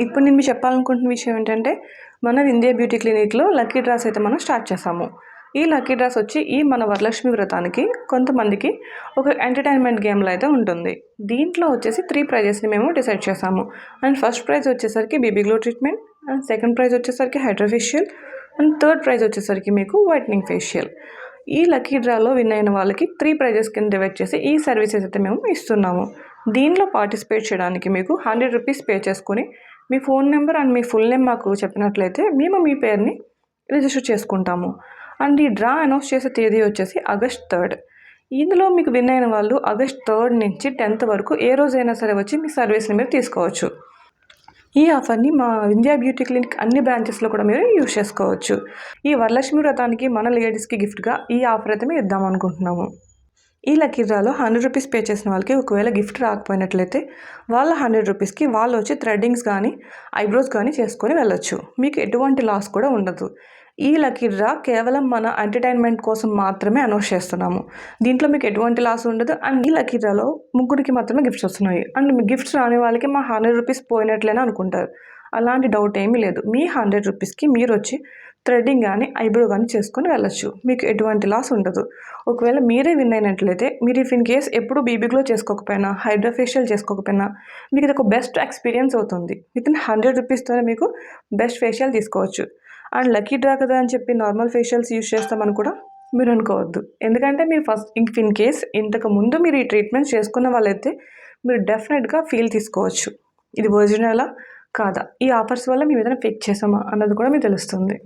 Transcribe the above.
ఇప్పుడు నేను మీకు చెప్పాలనుకుంటున్న విషయం ఏంటంటే, మన వింధ్య బ్యూటీ క్లినిక్‌లో లక్కీ డ్రాస్ అయితే మనం స్టార్ట్ చేసాము. ఈ లక్కీ డ్రాస్ వచ్చి ఈ మన వరలక్ష్మి వ్రతానికి కొంతమందికి ఒక ఎంటర్‌టైన్‌మెంట్ గేమ్‌లా అయితే ఉంటుంది. దీంట్లో వచ్చేసి 3 ప్రైజెస్‌ని మేము డిసైడ్ చేసాము. అండ్ ఫస్ట్ ప్రైజ్ వచ్చేసరికి baby glow treatment, and second prize వచ్చేసరికి hydra facial, and third prize వచ్చేసరికి మీకు వైట్నింగ్ ఫేషియల్. ఈ లక్కీ డ్రాలో విన్ అయిన వాళ్ళకి 3 ప్రైజెస్ కింద డివైడ్ చేసి ఈ సర్వీసెస్ అయితే మేము ఇస్తున్నాము. దీనిలో పార్టిసిపేట్ చేయడానికి మీకు 100 రూపీస్ పే చేసుకొని మీ ఫోన్ నెంబర్ అండ్ మీ ఫుల్ నేమ్ మాకు చెప్పినట్లయితే మేము మీ పేరుని రిజిస్టర్ చేసుకుంటాము. అండ్ ఈ డ్రా అనౌన్స్ చేసే తేదీ వచ్చేసి ఆగస్ట్ 3. ఇందులో మీకు విన్ అయిన వాళ్ళు ఆగస్ట్ 3 నుంచి 10th వరకు ఏ రోజైనా సరే వచ్చి మీ సర్వీస్ని మీరు తీసుకోవచ్చు. ఈ ఆఫర్ని మా వింధ్య బ్యూటీ క్లినిక్ అన్ని బ్రాంచెస్లో కూడా మీరు యూజ్ చేసుకోవచ్చు. ఈ వరలక్ష్మి వ్రతానికి మన లేడీస్కి గిఫ్ట్గా ఈ ఆఫర్ అయితే మేము ఇద్దాం అనుకుంటున్నాము. ఈ లక్కీ డ్రాలో 100 రూపీస్ పే చేసిన వాళ్ళకి ఒకవేళ గిఫ్ట్ రాకపోయినట్లయితే వాళ్ళ 100 రూపీస్కి వాళ్ళు వచ్చి థ్రెడ్డింగ్స్ కానీ ఐబ్రోస్ కానీ చేసుకొని వెళ్ళొచ్చు. మీకు ఎటువంటి లాస్ కూడా ఉండదు. ఈ లక్కీ డ్రా కేవలం మన ఎంటర్టైన్మెంట్ కోసం మాత్రమే అనౌన్స్ చేస్తున్నాము. దీంట్లో మీకు ఎటువంటి లాస్ ఉండదు. అండ్ ఈ లక్కీ డ్రాలో ముగ్గురికి మాత్రమే గిఫ్ట్స్ వస్తున్నాయి. అండ్ మీ గిఫ్ట్స్ రాని వాళ్ళకి మా 100 రూపీస్ పోయినట్లయినా అనుకుంటారు. అలాంటి డౌట్ ఏమీ లేదు. మీ 100 రూపీస్కి మీరు వచ్చి థ్రెడ్డింగ్ కానీ ఐబ్రో కానీ చేసుకొని వెళ్ళొచ్చు. మీకు ఎటువంటి లాస్ ఉండదు. ఒకవేళ మీరే విన్ అయినట్లయితే మీరు ఇఫ్ ఇన్ కేస్ ఎప్పుడు బేబీ గ్లో చేసుకోకపోయినా, హైడ్రా ఫేషియల్ చేసుకోకపోయినా మీకు ఇది ఒక బెస్ట్ ఎక్స్పీరియన్స్ అవుతుంది. వితిన్ 100 రూపీస్తోనే మీకు బెస్ట్ ఫేషియల్ తీసుకోవచ్చు. అండ్ లక్కీ డ్రా కదా అని చెప్పి నార్మల్ ఫేషియల్స్ యూజ్ చేస్తామని కూడా మీరు అనుకోవద్దు. ఎందుకంటే మీరు ఫస్ట్ ఇన్ కేస్ ఇంతకుముందు మీరు ఈ ట్రీట్మెంట్స్ చేసుకున్న వాళ్ళైతే మీరు డెఫినెట్గా ఫీల్ తీసుకోవచ్చు. ఇది ఒరిజినలా కాదా, ఈ ఆఫర్స్ వల్ల మేము ఏదైనా ఫేక్ చేసామా అన్నది కూడా మీకు తెలుస్తుంది.